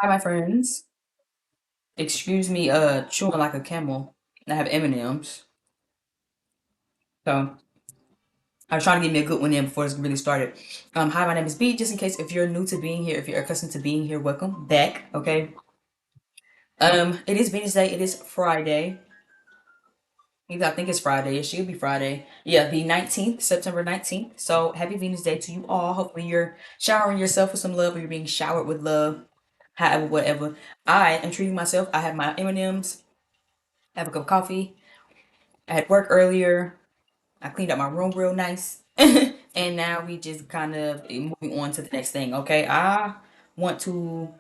Hi, my friends. Excuse me, chewing like a camel. I have M&Ms. So I'm trying to get me a good one in before this really started. Hi, my name is B. Just in case if you're new to being here, if you're accustomed to being here, welcome back. Okay. It is Venus Day. It is Friday. Either I think it's Friday. It should be Friday. Yeah, the 19th, September 19th. So happy Venus Day to you all. Hopefully you're showering yourself with some love or you're being showered with love. However, whatever. I am treating myself. I have my M&Ms. I have a cup of coffee. I had work earlier. I cleaned up my room real nice. And now we just kind of moving on to the next thing. Okay. I want to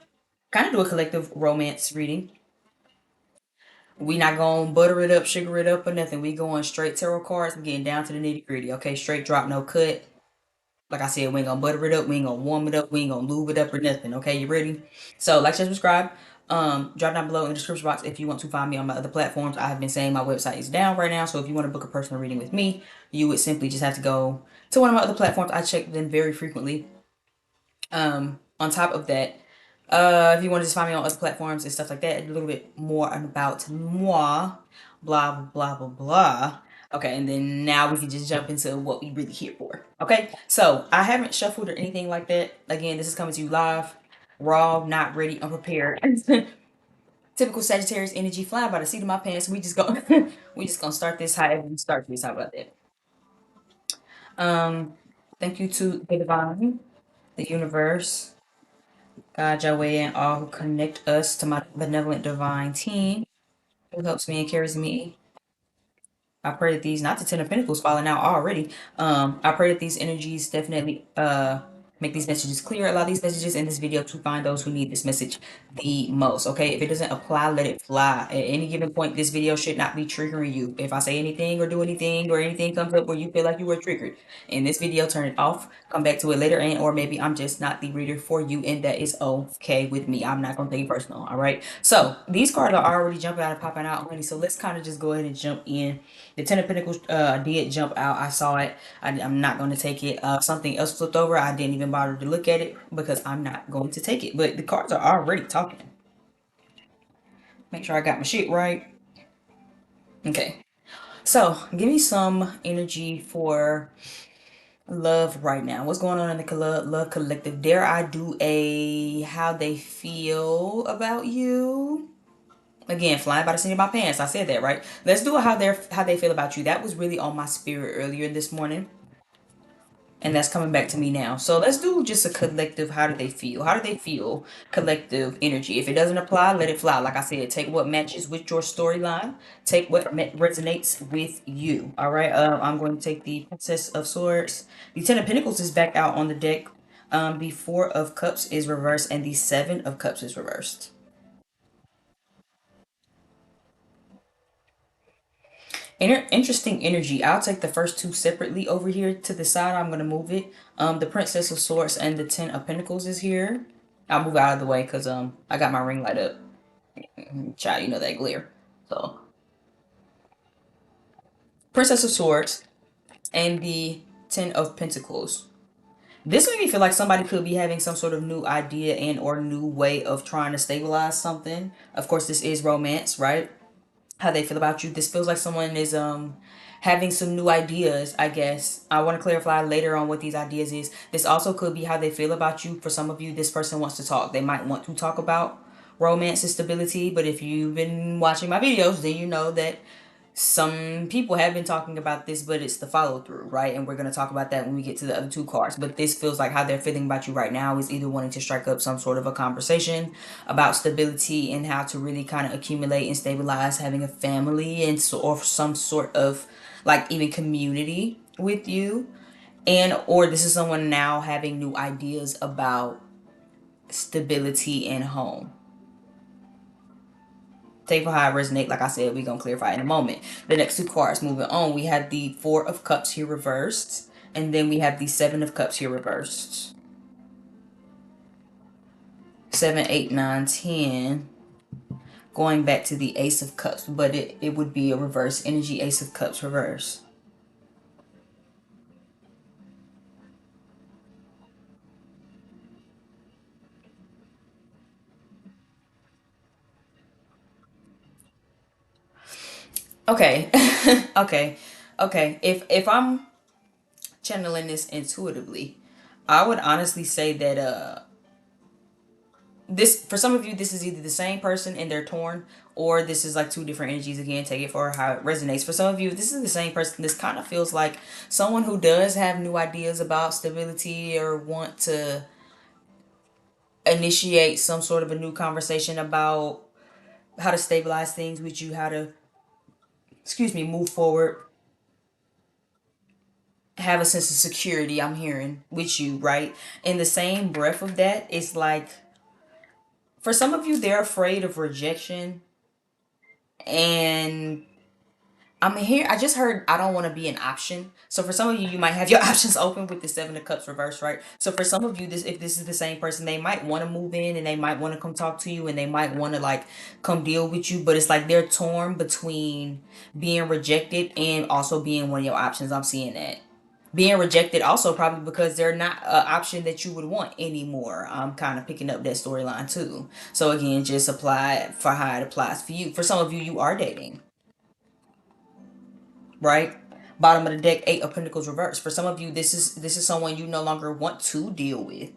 kind of do a collective romance reading. We not gonna butter it up, sugar it up, or nothing. We going straight tarot cards. We getting down to the nitty gritty. Okay. Straight drop, no cut. Like I said, we ain't gonna butter it up. We ain't gonna warm it up. We ain't gonna lube it up or nothing. Okay. You ready? So like, share, subscribe. Drop down below in the description box if you want to find me on my other platforms. I have been saying my website is down right now, so if you want to book a personal reading with me, you would simply just have to go to one of my other platforms. I check them very frequently. On top of that, if you want to just find me on other platforms and stuff like that, a little bit more about moi, blah blah blah blah. Okay, and then now we can just jump into what we really here for. Okay, so I haven't shuffled or anything like that. Again, this is coming to you live, raw, not ready, unprepared. Typical Sagittarius energy, flying by the seat of my pants. We just go, we just gonna start this however we start this. How about that? Um, thank you to the divine, the universe, God, Yahweh, and all who connect us to my benevolent divine team who helps me and carries me. I pray that these, not the Ten of Pentacles falling out already. I pray that these energies definitely make these messages clear. Allow these messages in this video to find those who need this message the most. Okay, if it doesn't apply, let it fly. At any given point, this video should not be triggering you. If I say anything or do anything or anything comes up where you feel like you were triggered in this video, turn it off. Come back to it later, and or maybe I'm just not the reader for you, and that is okay with me. I'm not gonna take it personal. All right. So these cards are already jumping out and popping out already. So let's kind of just go ahead and jump in. The Ten of Pentacles did jump out. I saw it. I'm not going to take it. Something else flipped over. I didn't even bother to look at it because I'm not going to take it. But the cards are already talking. Make sure I got my shit right. Okay. So, give me some energy for love right now. What's going on in the love collective? Dare I do a how they feel about you? Again, flying by the seat of my pants. I said that, right? Let's do a how they feel about you. That was really on my spirit earlier this morning. And that's coming back to me now. So let's do just a collective. How do they feel? How do they feel? Collective energy. If it doesn't apply, let it fly. Like I said, take what matches with your storyline. Take what resonates with you. All right. I'm going to take the Princess of Swords. The Ten of Pentacles is back out on the deck. The Four of Cups is reversed, and the Seven of Cups is reversed. Interesting energy. I'll take the first two separately over here to the side. I'm gonna move it. The Princess of Swords and the Ten of Pentacles is here. I'll move out of the way because I got my ring light up. Child, you know that glare. So Princess of Swords and the Ten of Pentacles. This made me feel like somebody could be having some sort of new idea and or new way of trying to stabilize something. Of course, this is romance, right? How they feel about you. This feels like someone is having some new ideas, I guess. I want to clarify later on what these ideas is. This also could be how they feel about you. For some of you, this person wants to talk. They might want to talk about romance and stability, but if you've been watching my videos, then you know that some people have been talking about this, but it's the follow through, right? And we're going to talk about that when we get to the other two cards. But this feels like how they're feeling about you right now is either wanting to strike up some sort of a conversation about stability and how to really kind of accumulate and stabilize having a family and so, or some sort of like even community with you. And or this is someone now having new ideas about stability and home. Take for how I resonate. Like I said, we're gonna clarify in a moment. The next two cards, moving on, we have the Four of Cups here reversed, and then we have the Seven of Cups here reversed. 7, 8, 9, 10. Going back to the Ace of Cups, but it would be a reverse energy. Ace of Cups reverse. Okay. Okay. Okay. If I'm channeling this intuitively, I would honestly say that this, for some of you, this is either the same person and they're torn, or this is like two different energies. Again, take it for how it resonates. For some of you, this is the same person. This kind of feels like someone who does have new ideas about stability or want to initiate some sort of a new conversation about how to stabilize things with you, how to, excuse me, move forward, have a sense of security. I'm hearing with you, right? In the same breath of that, it's like for some of you, they're afraid of rejection. And I'm here. I just heard I don't want to be an option. So for some of you, you might have your options open with the Seven of Cups reverse, right? So for some of you, this, if this is the same person, they might want to move in and they might want to come talk to you and they might want to like come deal with you. But it's like they're torn between being rejected and also being one of your options. I'm seeing that. Being rejected also probably because they're not an option that you would want anymore. I'm kind of picking up that storyline too. So again, just apply it for how it applies for you. For some of you, you are dating, right? Bottom of the deck, Eight of Pentacles reverse. For some of you, this is someone you no longer want to deal with.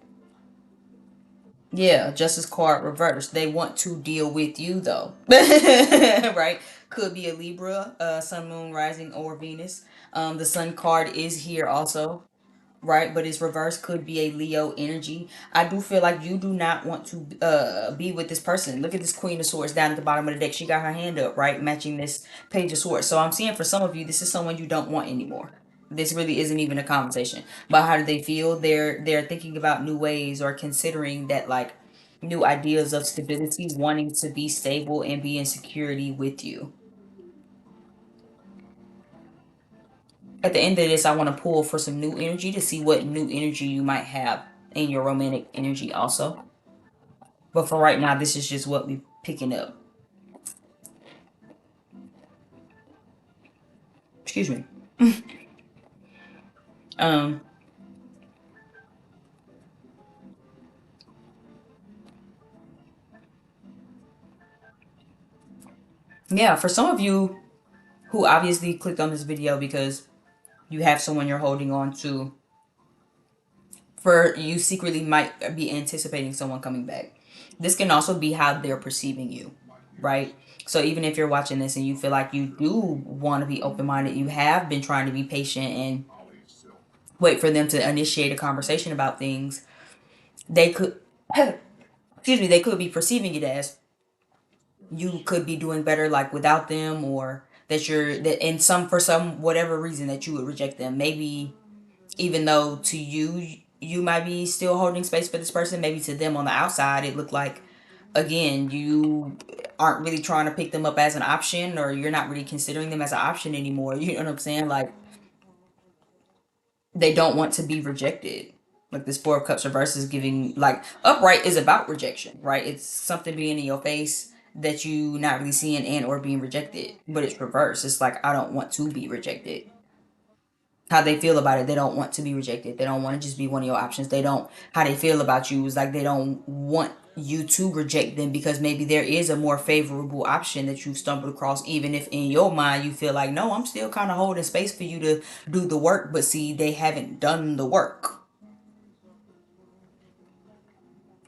Yeah, Justice card reverse. They want to deal with you though, right? Could be a Libra, Sun, Moon, Rising, or Venus. The Sun card is here also, right? But its reverse could be a Leo energy. I do feel like you do not want to be with this person. Look at this Queen of Swords down at the bottom of the deck. She got her hand up, right? Matching this Page of Swords. So I'm seeing for some of you, this is someone you don't want anymore. This really isn't even a conversation. But how do they feel? They're thinking about new ways or considering that like new ideas of stability, wanting to be stable and be in security with you. At the end of this, I want to pull for some new energy to see what new energy you might have in your romantic energy also. But for right now, this is just what we picking up. Excuse me. Um, yeah, for some of you who obviously clicked on this video because you have someone you're holding on to, for you secretly might be anticipating someone coming back. This can also be how they're perceiving you, right? So even if you're watching this and you feel like you do want to be open-minded, you have been trying to be patient and wait for them to initiate a conversation about things, they could excuse me, they could be perceiving it as you could be doing better like without them, or that you're that in some for some whatever reason that you would reject them. Maybe even though to you you might be still holding space for this person, maybe to them on the outside it looked like again you aren't really trying to pick them up as an option, or you're not really considering them as an option anymore. You know what I'm saying? Like they don't want to be rejected. Like this Four of Cups reverse is giving like upright is about rejection, right? It's something being in your face that you not really seeing and or being rejected. But it's reverse. It's like I don't want to be rejected. How they feel about it, they don't want to be rejected. They don't want to just be one of your options. They don't, how they feel about you is like they don't want you to reject them because maybe there is a more favorable option that you've stumbled across, even if in your mind you feel like, no, I'm still kind of holding space for you to do the work. But see, they haven't done the work.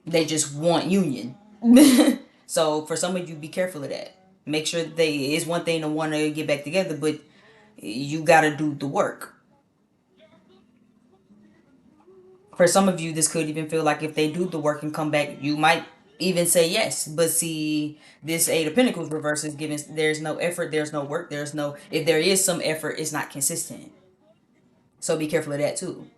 They just want union. So for some of you, be careful of that. Make sure that they, it's one thing to want to get back together, but you got to do the work. For some of you, this could even feel like if they do the work and come back, you might even say yes. But see, this Eight of Pentacles reverse is giving there's no effort, there's no work, there's no, if there is some effort, it's not consistent. So be careful of that too.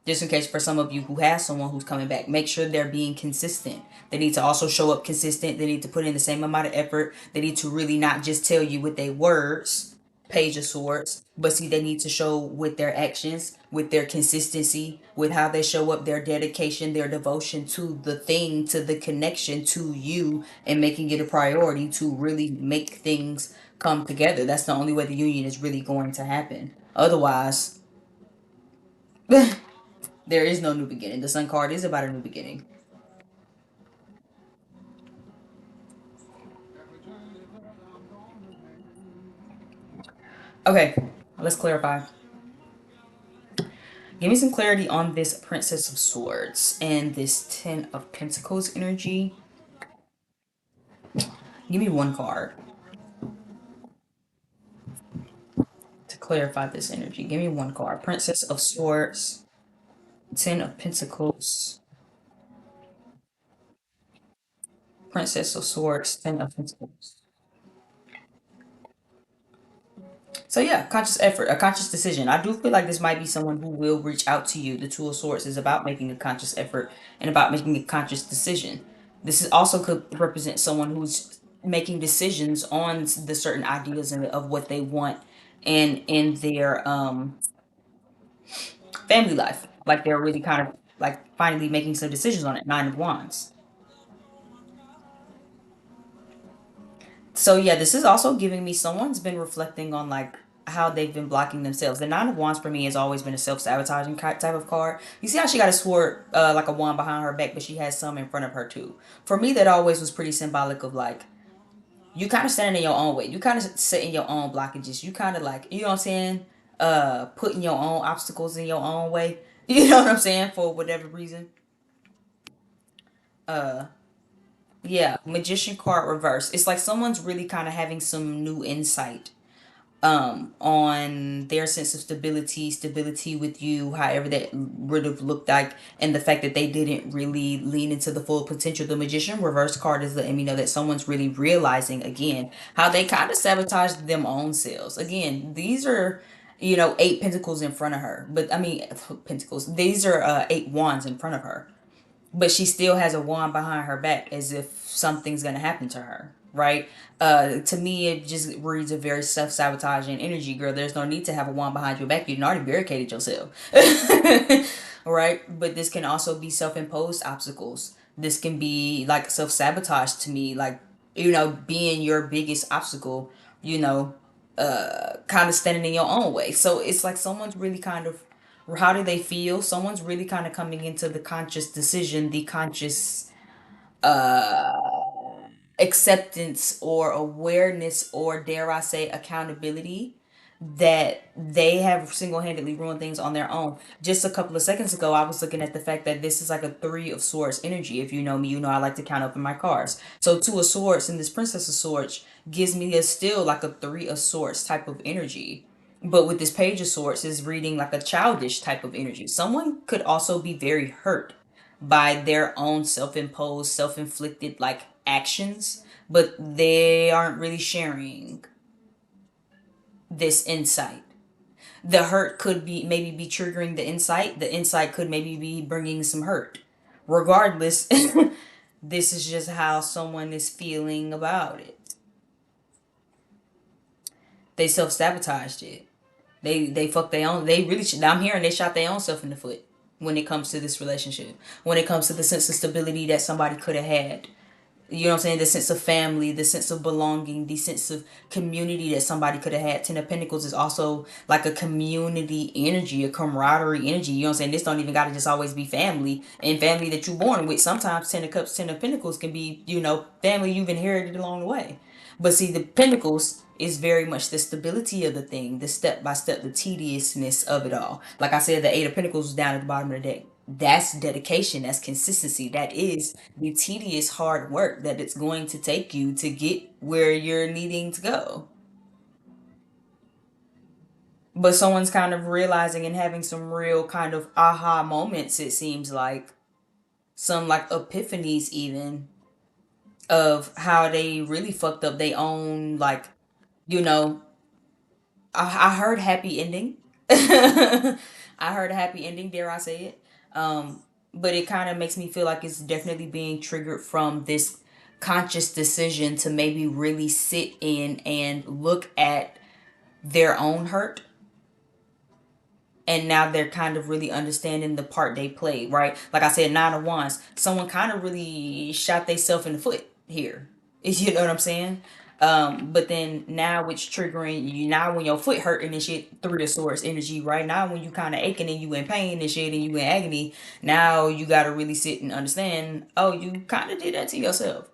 Just in case for some of you who have someone who's coming back, make sure they're being consistent. They need to also show up consistent. They need to put in the same amount of effort. They need to really not just tell you with their words, Page of Swords, but see, they need to show with their actions, with their consistency, with how they show up, their dedication, their devotion to the thing, to the connection to you, and making it a priority to really make things come together. That's the only way the union is really going to happen. Otherwise, there is no new beginning. The Sun card is about a new beginning. Okay, let's clarify. Give me some clarity on this Princess of Swords and this Ten of Pentacles energy. Give me one card to clarify this energy. Give me one card. Princess of Swords, Ten of Pentacles, Princess of Swords, Ten of Pentacles. So yeah, conscious effort, a conscious decision. I do feel like this might be someone who will reach out to you. The Two of Swords is about making a conscious effort and about making a conscious decision. This is also could represent someone who's making decisions on the certain ideas and of what they want and in their family life. Like they're really kind of like finally making some decisions on it. Nine of Wands. So yeah, this is also giving me someone's been reflecting on like how they've been blocking themselves. The Nine of Wands for me has always been a self-sabotaging type of card. You see how she got a sword, like a wand behind her back, but she has some in front of her too. For me, that always was pretty symbolic of like you kind of standing in your own way. You kind of setting your own blockages. You kind of like, you know what I'm saying? Putting your own obstacles in your own way. You know what I'm saying? For whatever reason. Uh, yeah, Magician card reverse. It's like someone's really kind of having some new insight on their sense of stability with you, however that would have looked like, and the fact that they didn't really lean into the full potential. The Magician reverse card is letting me know that someone's really realizing again how they kind of sabotaged them own selves. Again, these are, you know, eight pentacles in front of her, but I mean pentacles, these are eight wands in front of her, but she still has a wand behind her back as if something's gonna happen to her, right? To me it just reads a very self-sabotaging energy. Girl, there's no need to have a wand behind your back. You've already barricaded yourself. Right? But this can also be self-imposed obstacles. This can be like self-sabotage to me, like, you know, being your biggest obstacle, you know, kind of standing in your own way. So it's like someone's really kind of, how do they feel? Someone's really kind of coming into the conscious decision, the conscious acceptance or awareness, or dare I say accountability, that they have single-handedly ruined things on their own. Just a couple of seconds ago I was looking at the fact that this is like a Three of Swords energy. If you know me, you know I like to count up in my cards. So Two of Swords and this Princess of Swords gives me a still like a Three of Swords type of energy, but with this Page of Swords is reading like a childish type of energy. Someone could also be very hurt by their own self-imposed, self-inflicted like actions, but they aren't really sharing this insight. The hurt could be maybe be triggering the insight. The insight could maybe be bringing some hurt. Regardless, this is just how someone is feeling about it. They self-sabotaged it. They fucked their own. They really. I'm hearing they shot their own self in the foot when it comes to this relationship. When it comes to the sense of stability that somebody could have had. You know what I'm saying? The sense of family, the sense of belonging, the sense of community that somebody could have had. Ten of Pentacles is also like a community energy, a camaraderie energy. You know what I'm saying? This don't even gotta just always be family and family that you're born with. Sometimes Ten of Cups, Ten of Pentacles can be, you know, family you've inherited along the way. But see, the Pentacles is very much the stability of the thing, the step by step, the tediousness of it all. Like I said, the Eight of Pentacles is down at the bottom of the deck. That's dedication, that's consistency, that is the tedious hard work that it's going to take you to get where you're needing to go. But someone's kind of realizing and having some real kind of aha moments, it seems like some like epiphanies even, of how they really fucked up their own, like, you know, I heard happy ending. I heard a happy ending, dare I say it. But it kind of makes me feel like it's definitely being triggered from this conscious decision to maybe really sit in and look at their own hurt. And now they're kind of really understanding the part they played, right? Like I said, Nine of Wands, someone kind of really shot themselves in the foot here. You know what I'm saying? But then now it's triggering you. Now when your foot hurting and shit, Three of Swords energy, right? Now when you kind of aching and you in pain and shit and you in agony, now you got to really sit and understand, oh, you kind of did that to yourself.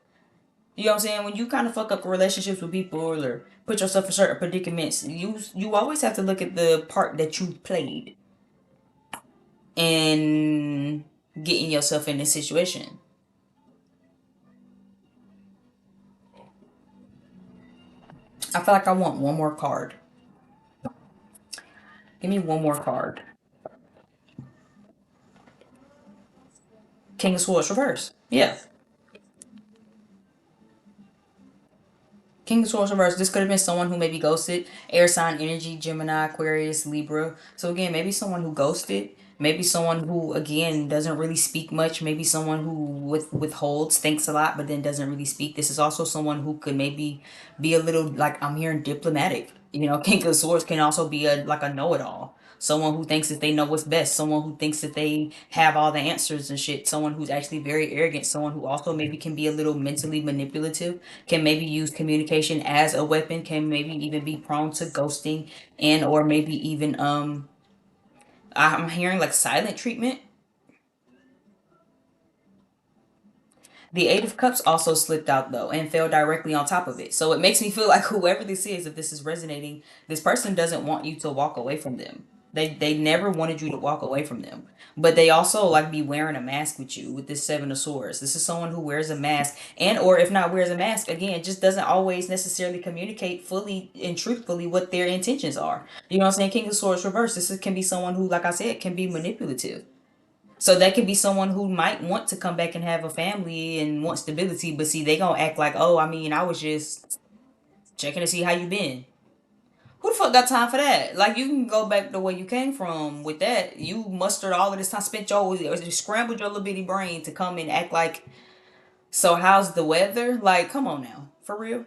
You know what I'm saying? When you kind of fuck up relationships with people or put yourself in certain predicaments, you always have to look at the part that you played in getting yourself in this situation. I feel like I want one more card. Give me one more card. King of Swords reverse. Yeah. King of Swords reverse. This could have been someone who maybe ghosted. Air sign energy, Gemini, Aquarius, Libra. So again, maybe someone who ghosted. Maybe someone who again doesn't really speak much. Maybe someone who withholds, thinks a lot, but then doesn't really speak. This is also someone who could maybe be a little like I'm hearing diplomatic. You know, King of Swords can also be a like a know-it-all. Someone who thinks that they know what's best. Someone who thinks that they have all the answers and shit. Someone who's actually very arrogant. Someone who also maybe can be a little mentally manipulative, can maybe use communication as a weapon, can maybe even be prone to ghosting, and or maybe even I'm hearing like silent treatment. The Eight of Cups also slipped out though and fell directly on top of it. So it makes me feel like whoever this is, if this is resonating, this person doesn't want you to walk away from them. They never wanted you to walk away from them. But they also like be wearing a mask with you with this Seven of Swords. This is someone who wears a mask and or if not wears a mask, again, just doesn't always necessarily communicate fully and truthfully what their intentions are. You know what I'm saying? King of Swords reverse. Can be someone who, like I said, can be manipulative. So that could be someone who might want to come back and have a family and want stability, but see, they gonna act like, oh, I mean, I was just checking to see how you been. Who the fuck got time for that? Like, you can go back the way you came from with that. You mustered all of this time, spent your, scrambled your little bitty brain to come and act like, so how's the weather? Like, come on now. For real?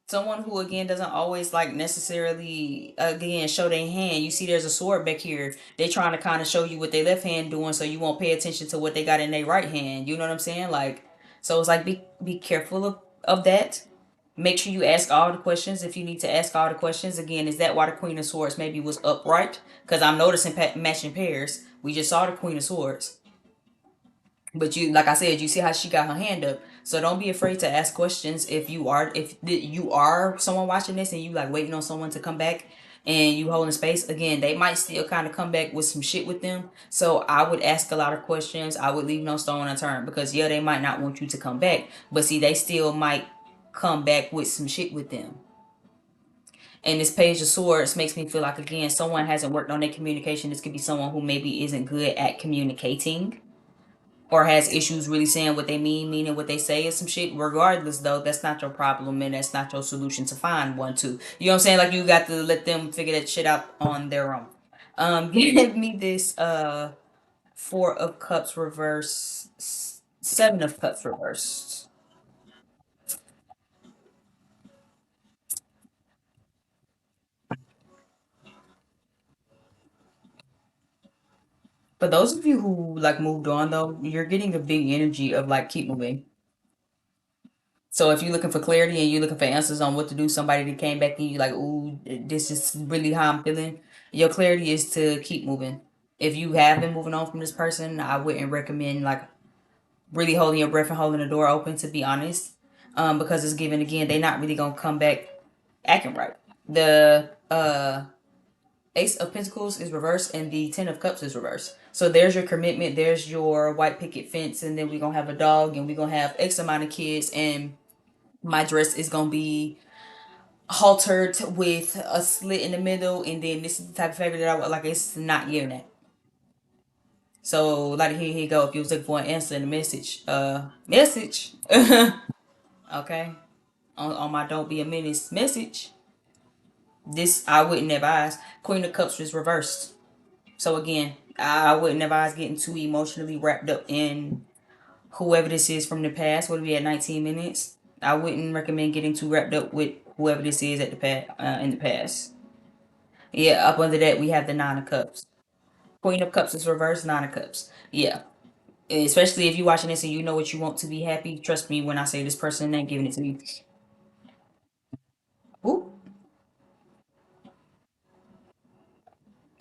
Someone who again doesn't always like necessarily again show their hand. You see there's a sword back here, they trying to kind of show you what their left hand doing so you won't pay attention to what they got in their right hand. You know what I'm saying? Like, so it's like be careful of that. Make sure you ask all the questions if you need to ask all the questions. Again, is that why the Queen of Swords maybe was upright? Because I'm noticing matching pairs. We just saw the Queen of Swords. But you, like I said, you see how she got her hand up. So don't be afraid to ask questions if you are someone watching this and you like waiting on someone to come back and you holding space. Again, they might still kind of come back with some shit with them. So I would ask a lot of questions. I would leave no stone unturned because yeah, they might not want you to come back, but see, they still might come back with some shit with them. And this Page of Swords makes me feel like again, someone hasn't worked on their communication. This could be someone who maybe isn't good at communicating or has issues really saying what they mean, meaning what they say is some shit. Regardless, though, that's not your problem and that's not your solution to find one too. You know what I'm saying? Like you got to let them figure that shit out on their own. Give me this Four of Cups reverse, Seven of Cups reversed. For those of you who like moved on though, you're getting a big energy of like keep moving. So if you're looking for clarity and you're looking for answers on what to do, somebody that came back and you like, ooh, this is really how I'm feeling. Your clarity is to keep moving. If you have been moving on from this person, I wouldn't recommend like really holding your breath and holding the door open. To be honest, because it's given again, they're not really gonna come back acting right. The Ace of Pentacles is reversed and the Ten of Cups is reversed. So there's your commitment. There's your white picket fence, and then we're gonna have a dog, and we're gonna have X amount of kids, and my dress is gonna be haltered with a slit in the middle, and then this is the type of fabric that I would like. It's not giving that. So like here you go. If you was looking for an answer in the message, message, okay, on my don't be a menace message. This I wouldn't advise. Queen of Cups is reversed. So again, I wouldn't advise getting too emotionally wrapped up in whoever this is from the past. What are we at 19 minutes? I wouldn't recommend getting too wrapped up with whoever this is at the in the past. Yeah, up under that we have the Nine of Cups. Queen of Cups is reversed. Nine of Cups. Yeah, especially if you're watching this and you know what you want to be happy. Trust me when I say this person ain't giving it to you. Ooh.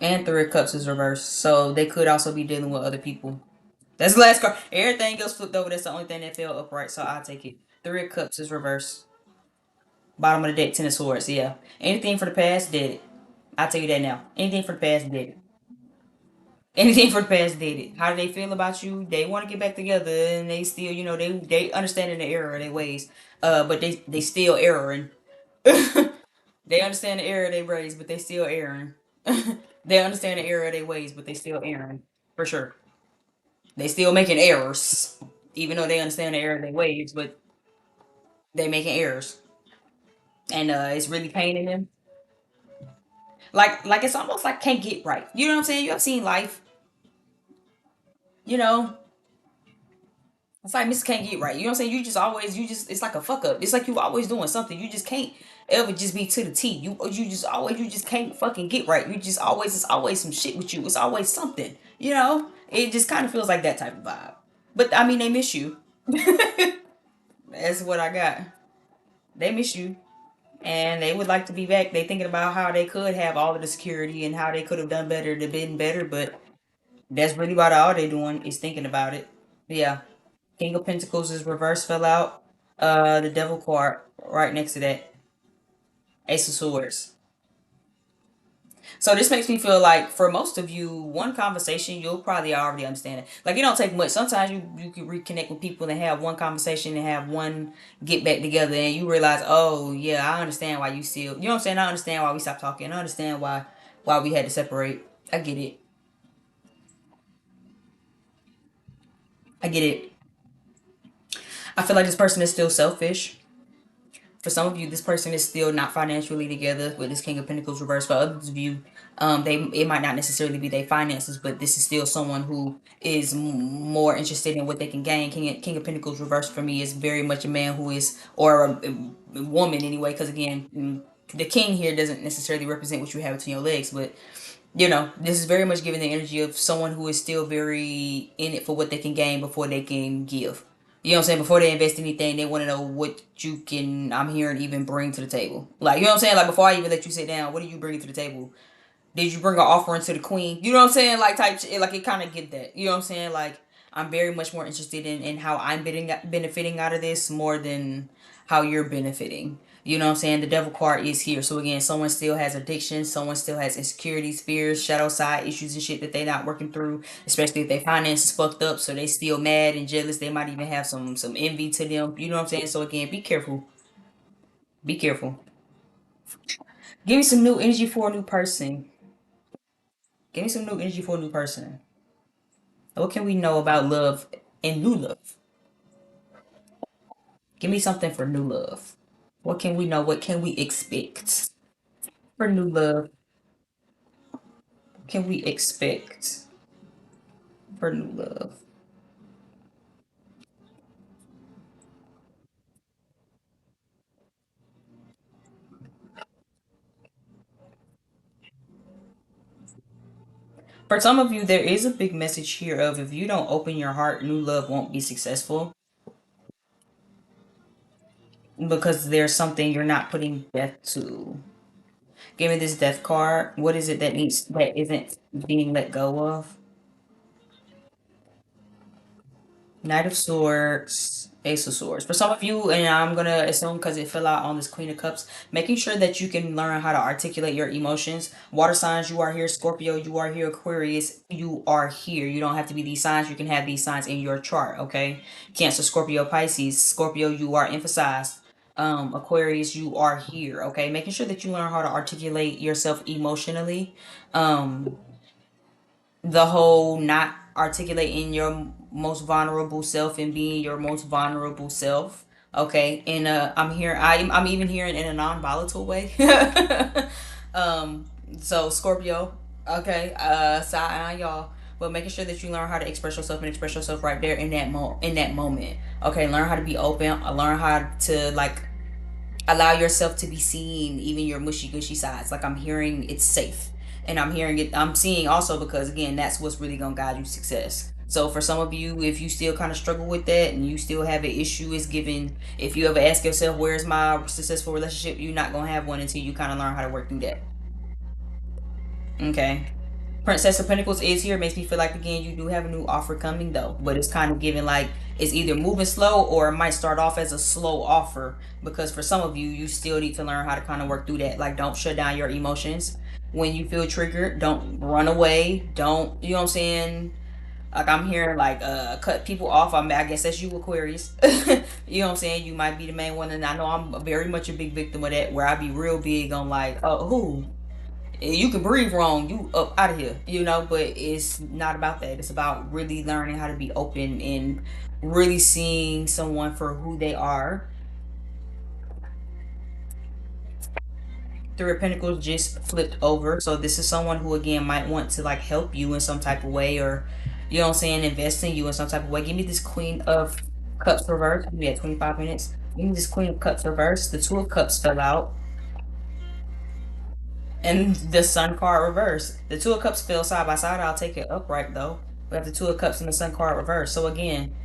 And Three of Cups is reversed, so they could also be dealing with other people. That's the last card. Everything else flipped over. That's the only thing that fell upright, so I'll take it. Three of Cups is reversed. Bottom of the deck, Ten of Swords. Yeah. Anything for the past, did it. I'll tell you that now. Anything for the past, did it. Anything for the past, did it. How do they feel about you? They want to get back together, and they still, they understand in the error of their ways. But they still erroring. They understand the error of their ways, but they still erroring. They understand the error of their ways, but they still erroring. For sure. They still making errors. Even though they understand the error of their ways, but they making errors. And it's really paining them. Like it's almost like can't get right. You know what I'm saying? You have seen life, you know. It's like Miss can't get right. You know what I'm saying? You just it's like a fuck up. It's like you always doing something. You just can't ever just be to the T. You just can't fucking get right. You just always it's always some shit with you. It's always something. You know? It just kind of feels like that type of vibe. But I mean they miss you. That's what I got. They miss you. And they would like to be back. They thinking about how they could have all of the security and how they could have done better to been better, but that's really about all they doing is thinking about it. Yeah. King of Pentacles is reverse fell out. The Devil card right next to that. Ace of Swords. So this makes me feel like for most of you, one conversation you'll probably already understand it. Like it don't take much. Sometimes you can reconnect with people and have one conversation and have one get back together and you realize, oh yeah, I understand why you still you know what I'm saying? I understand why we stopped talking. I understand why we had to separate. I get it. I get it. I feel like this person is still selfish. For some of you, this person is still not financially together with this King of Pentacles reverse. For others of you, they it might not necessarily be their finances, but this is still someone who is more interested in what they can gain. King of Pentacles reverse for me is very much a man who is, or a woman anyway, because again, the king here doesn't necessarily represent what you have between your legs, but this is very much giving the energy of someone who is still very in it for what they can gain before they can give. You know what I'm saying? Before they invest anything, they want to know what you can, I'm hearing, even bring to the table. Like, you know what I'm saying? Like, before I even let you sit down, what are you bringing to the table? Did you bring an offering to the queen? You know what I'm saying? Like type shit. Like it kind of get that. You know what I'm saying? Like I'm very much more interested in how I'm benefiting out of this more than how you're benefiting. You know what I'm saying? The devil card is here. So again, someone still has addiction. Someone still has insecurities, fears, shadow side issues and shit that they not working through. Especially if their finances fucked up. So they still mad and jealous. They might even have some envy to them. You know what I'm saying? So again, be careful. Be careful. Give me some new energy for a new person. Give me some new energy for a new person. What can we know about love and new love? Give me something for new love. What can we know? What can we expect for new love? What can we expect for new love? For some of you, there is a big message here of if you don't open your heart, new love won't be successful because there's something you're not putting death to. Give me this death card. What is it that isn't being let go of? Knight of Swords, Ace of Swords. For some of you, and I'm gonna assume because it fell out on this Queen of Cups, making sure that you can learn how to articulate your emotions. Water signs, you are here. Scorpio, you are here. Aquarius, you are here. You don't have to be these signs. You can have these signs in your chart. Okay. Cancer, Scorpio, Pisces. Scorpio, you are emphasized. Aquarius, you are here. Okay. Making sure that you learn how to articulate yourself emotionally. Um, the whole not articulating your most vulnerable self and being your most vulnerable self. Okay, and I'm even hearing in a non-volatile way. um, so Scorpio, okay, side eye y'all, but making sure that you learn how to express yourself and express yourself right there in that moment. Okay, learn how to be open. Learn how to like allow yourself to be seen, even your mushy gushy sides. Like I'm hearing it's safe, and I'm hearing it, I'm seeing also, because again that's what's really gonna guide you success. So for some of you, if you still kind of struggle with that and you still have an issue, is given, if you ever ask yourself where's my successful relationship, you're not gonna have one until you kind of learn how to work through that. Okay. Princess of Pentacles is here. Makes me feel like, again, you do have a new offer coming though, but it's kind of giving like it's either moving slow or it might start off as a slow offer, because for some of you, you still need to learn how to kind of work through that. Like, don't shut down your emotions when you feel triggered. Don't run away. Don't, you know what I'm saying? Like, I'm hearing like cut people off. I guess that's you, Aquarius. You know what I'm saying? You might be the main one, and I know I'm very much a big victim of that, where I be real big on like, oh, who you can breathe wrong, you up out of here, you know. But it's not about that. It's about really learning how to be open and really seeing someone for who they are. Three of Pentacles just flipped over, so this is someone who again might want to like help you in some type of way, or you know what I'm saying, invest in you in some type of way. Give me this Queen of Cups reverse. We had 25 minutes. Give me this Queen of Cups reverse. The Two of Cups fell out, and the Sun card reverse. The Two of Cups fell side by side. I'll take it upright though. We have the Two of Cups and the Sun card reverse. So again,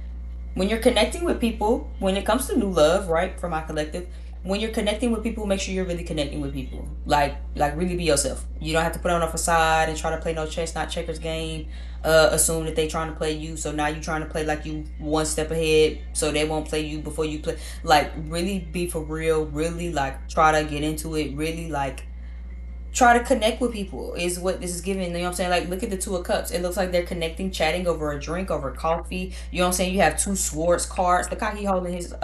when you're connecting with people, when it comes to new love, right, for my collective, when you're connecting with people, make sure you're really connecting with people. Like really be yourself. You don't have to put on a facade and try to play no chess, not checkers game. Assume that they trying to play you, so now you trying to play like you one step ahead, so they won't play you before you play. Like, really be for real. Really like try to get into it. Really like try to connect with people is what this is giving. You know what I'm saying? Like, look at the Two of Cups. It looks like they're connecting, chatting over a drink, over coffee. You know what I'm saying? You have two swords cards. Look how he holding his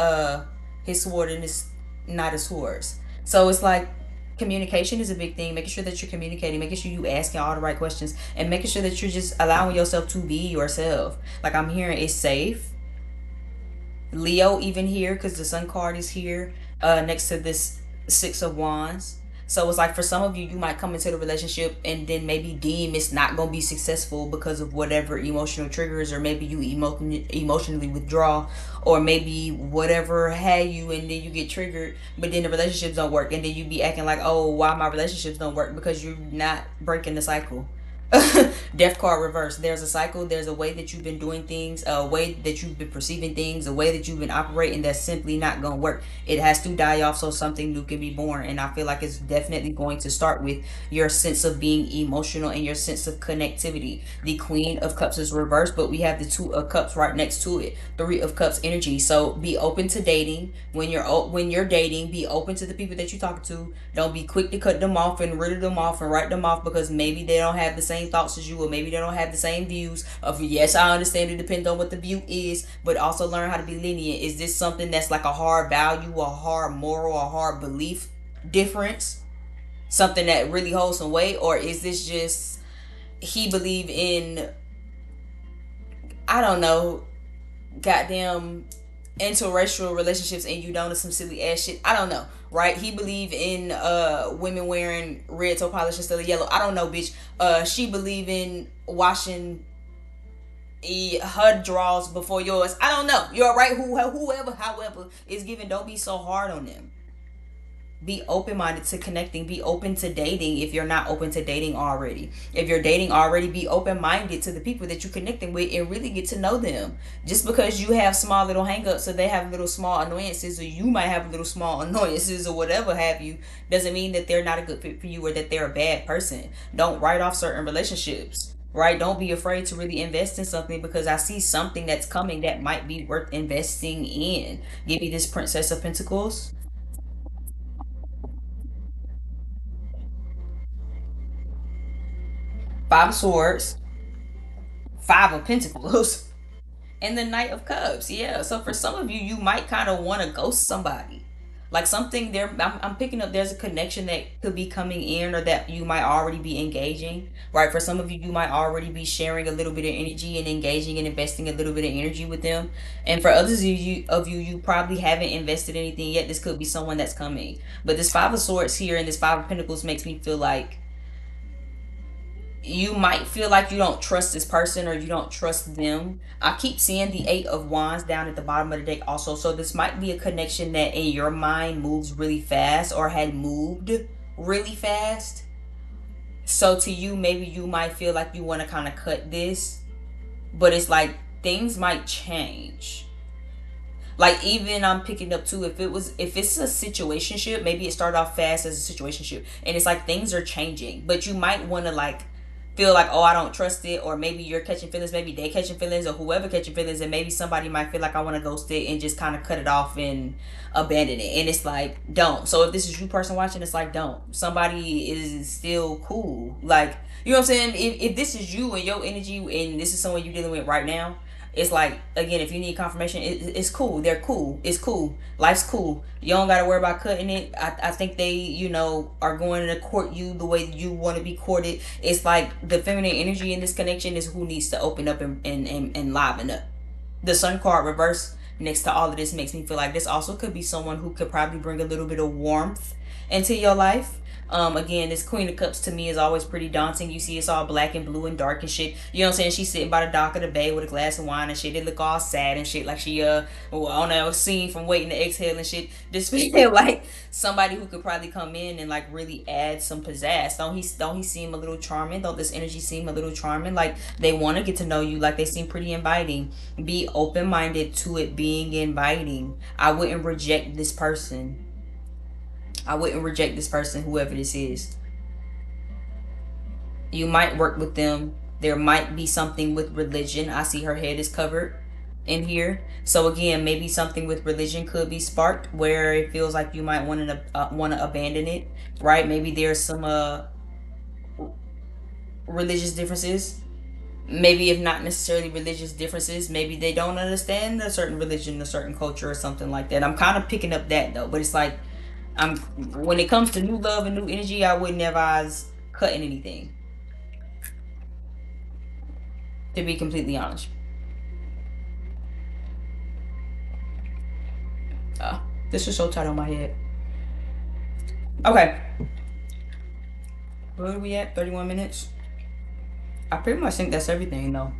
sword and his not his swords. So it's like communication is a big thing. Making sure that you're communicating, making sure you asking all the right questions, and making sure that you're just allowing yourself to be yourself. Like, I'm hearing it's safe. Leo even here, because the Sun card is here next to this Six of Wands. So it's like for some of you, you might come into the relationship and then maybe deem it's not going to be successful because of whatever emotional triggers, or maybe you emotionally withdraw, or maybe whatever had you, and then you get triggered, but then the relationships don't work, and then you be acting like, oh, why my relationships don't work, because you're not breaking the cycle. Death card reverse. There's a cycle. There's a way that you've been doing things, a way that you've been perceiving things, a way that you've been operating that's simply not going to work. It has to die off so something new can be born. And I feel like it's definitely going to start with your sense of being emotional and your sense of connectivity. The Queen of Cups is reversed, but we have the Two of Cups right next to it. Three of Cups energy. So be open to dating. When you're dating, be open to the people that you talk to. Don't be quick to cut them off and rid them off and write them off, because maybe they don't have the same thoughts as you, or maybe they don't have the same views of. Yes, I understand it depends on what the view is, but also learn how to be lenient. Is this something that's like a hard value, a hard moral, a hard belief difference, something that really holds some weight, or is this just he believe in, I don't know, goddamn interracial relationships and you don't, or some silly ass shit. I don't know, right? He believe in women wearing red toe polish instead of yellow. I don't know, bitch. She believe in washing her drawers before yours. I don't know. You're right. Whoever, however, is given. Don't be so hard on them. Be open-minded to connecting. Be open to dating if you're not open to dating already. If you're dating already, be open-minded to the people that you're connecting with and really get to know them. Just because you have small little hang-ups, or they have little small annoyances, or you might have little small annoyances, or whatever have you, doesn't mean that they're not a good fit for you or that they're a bad person. Don't write off certain relationships, right? Don't be afraid to really invest in something, because I see something that's coming that might be worth investing in. Give me this Princess of Pentacles. Five of Swords, Five of Pentacles, and the Knight of Cups. Yeah, so for some of you, you might kind of want to ghost somebody. Like something there, I'm picking up there's a connection that could be coming in, or that you might already be engaging, right? For some of you, you might already be sharing a little bit of energy and engaging and investing a little bit of energy with them. And for others of you probably haven't invested anything yet. This could be someone that's coming. But this Five of Swords here and this Five of Pentacles makes me feel like you might feel like you don't trust this person, or you don't trust them. I keep seeing the Eight of Wands down at the bottom of the deck also. So this might be a connection that in your mind moves really fast, or had moved really fast. So to you, maybe you might feel like you want to kind of cut this, but it's like things might change. Like, even I'm picking up too, if it's a situationship, maybe it started off fast as a situationship, and it's like things are changing, but you might want to like feel like, oh, I don't trust it, or maybe you're catching feelings, maybe they catching feelings, or whoever catching feelings, and maybe somebody might feel like I want to ghost it and just kind of cut it off and abandon it. And it's like, don't. So if this is you person watching, it's like, don't. Somebody is still cool. Like, you know what I'm saying? If this is you and your energy and this is someone you're dealing with right now, it's like, again, if you need confirmation, it's cool. They're cool. It's cool. Life's cool. You don't got to worry about cutting it. I think they, are going to court you the way you want to be courted. It's like the feminine energy in this connection is who needs to open up and liven up. The sun card reverse next to all of this makes me feel like this also could be someone who could probably bring a little bit of warmth into your life. Again, this Queen of Cups to me is always pretty daunting. You see, it's all black and blue and dark and shit. You know what I'm saying? She's sitting by the dock of the bay with a glass of wine and shit. It look all sad and shit, like she on a scene from Waiting to Exhale and shit. This feel like somebody who could probably come in and like really add some pizzazz. Don't he seem a little charming? Don't this energy seem a little charming? Like they want to get to know you. Like they seem pretty inviting. Be open minded to it being inviting. I wouldn't reject this person. I wouldn't reject this person, whoever this is. You might work with them. There might be something with religion. I see her head is covered in here. So again, maybe something with religion could be sparked where it feels like you might want to abandon it, right? Maybe there's some religious differences. Maybe if not necessarily religious differences, maybe they don't understand a certain religion, a certain culture, or something like that. I'm kind of picking up that though, but it's like I'm when it comes to new love and new energy, I wouldn't advise cutting anything. To be completely honest, uh, this is so tight on my head. Okay, where are we at? 31 minutes. I pretty much think that's everything though.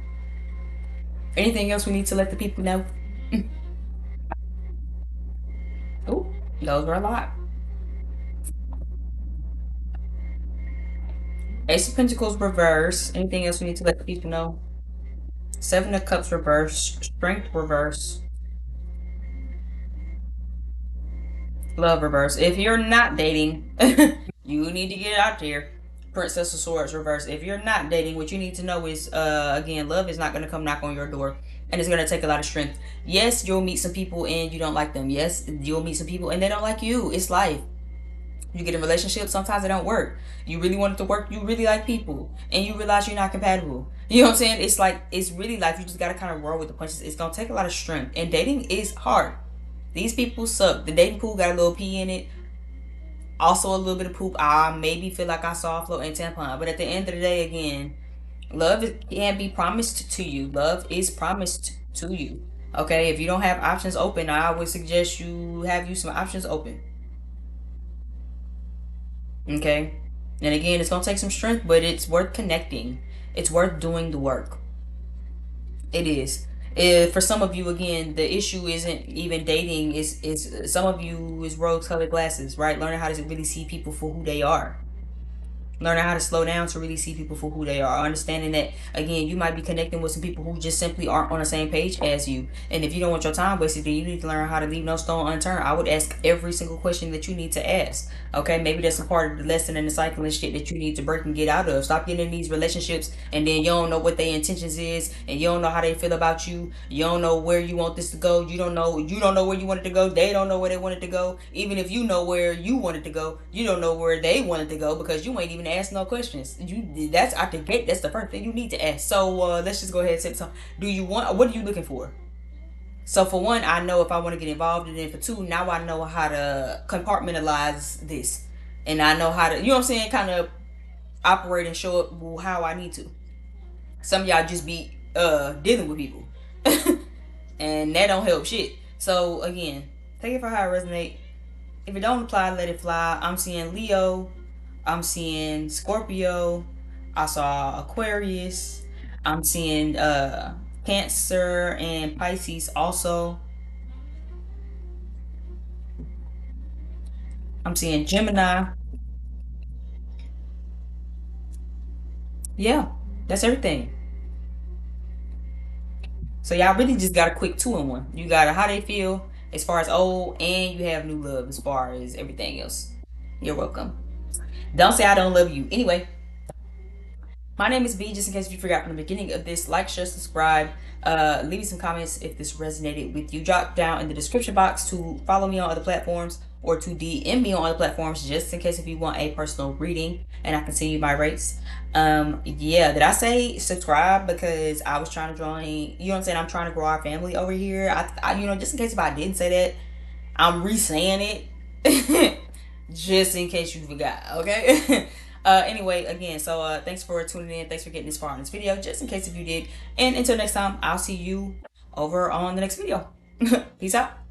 Anything else we need to let the people know? Oh, those were a lot. Ace of Pentacles reverse. Anything else we need to let the people know? Seven of Cups reverse. Strength reverse. Love reverse. If you're not dating, you need to get out there. Princess of Swords reverse. If you're not dating, what you need to know is, again, love is not going to come knock on your door. And it's going to take a lot of strength. Yes, you'll meet some people and you don't like them. Yes, you'll meet some people and they don't like you. It's life. You get in relationships, sometimes it don't work. You really want it to work, you really like people, and you realize you're not compatible. You know what I'm saying? It's like, it's really life. You just gotta kind of roll with the punches. It's gonna take a lot of strength. And dating is hard. These people suck. The dating pool got a little pee in it. Also a little bit of poop. I maybe feel like I saw a float and tampon. But at the end of the day, again, love can't be promised to you. Love is promised to you. Okay, if you don't have options open, I would suggest you have you some options open. Okay. And again, it's gonna take some strength, but it's worth connecting. It's worth doing the work. It is. For some of you, again, the issue isn't even dating. Is some of you is rose-colored glasses, right? Learning how to really see people for who they are. Learning how to slow down to really see people for who they are. Understanding that, again, you might be connecting with some people who just simply aren't on the same page as you. And if you don't want your time wasted, then you need to learn how to leave no stone unturned. I would ask every single question that you need to ask. Okay, maybe that's a part of the lesson and the cycle and shit that you need to break and get out of. Stop getting in these relationships and then you don't know what their intentions is and you don't know how they feel about you. You don't know where you want this to go. You don't know where you want it to go. They don't know where they want it to go. Even if you know where you want it to go, you don't know where they want it to go because you ain't even ask no questions. That's out the gate. That's the first thing you need to ask. So let's just go ahead and say so. What are you looking for? So for one, I know if I want to get involved, and then for two, now I know how to compartmentalize this, and I know how to, you know what I'm saying, kind of operate and show up how I need to. Some of y'all just be dealing with people, and that don't help shit. So again, take it for how it resonate. If it don't apply, let it fly. I'm seeing Leo. I'm seeing Scorpio. I saw Aquarius. I'm seeing Cancer and Pisces also. I'm seeing Gemini. Yeah, that's everything. So y'all really just got a quick two in one. You got a how they feel as far as old, and you have new love as far as everything else. You're welcome. Don't say I don't love you. Anyway, My name is V, just in case you forgot from the beginning of this. Like, share, subscribe. Leave me some comments if this resonated with you. Drop down in the description box to follow me on other platforms or to DM me on other platforms, just in case if you want a personal reading and I can see you my rates. Yeah, did I say subscribe? Because I was trying to join, you know what I'm saying? I'm trying to grow our family over here. Just in case if I didn't say that, I'm re-saying it. Just in case you forgot, okay? Anyway, again, so thanks for tuning in. Thanks for getting this far in this video, just in case if you did. And until next time, I'll see you over on the next video. Peace out.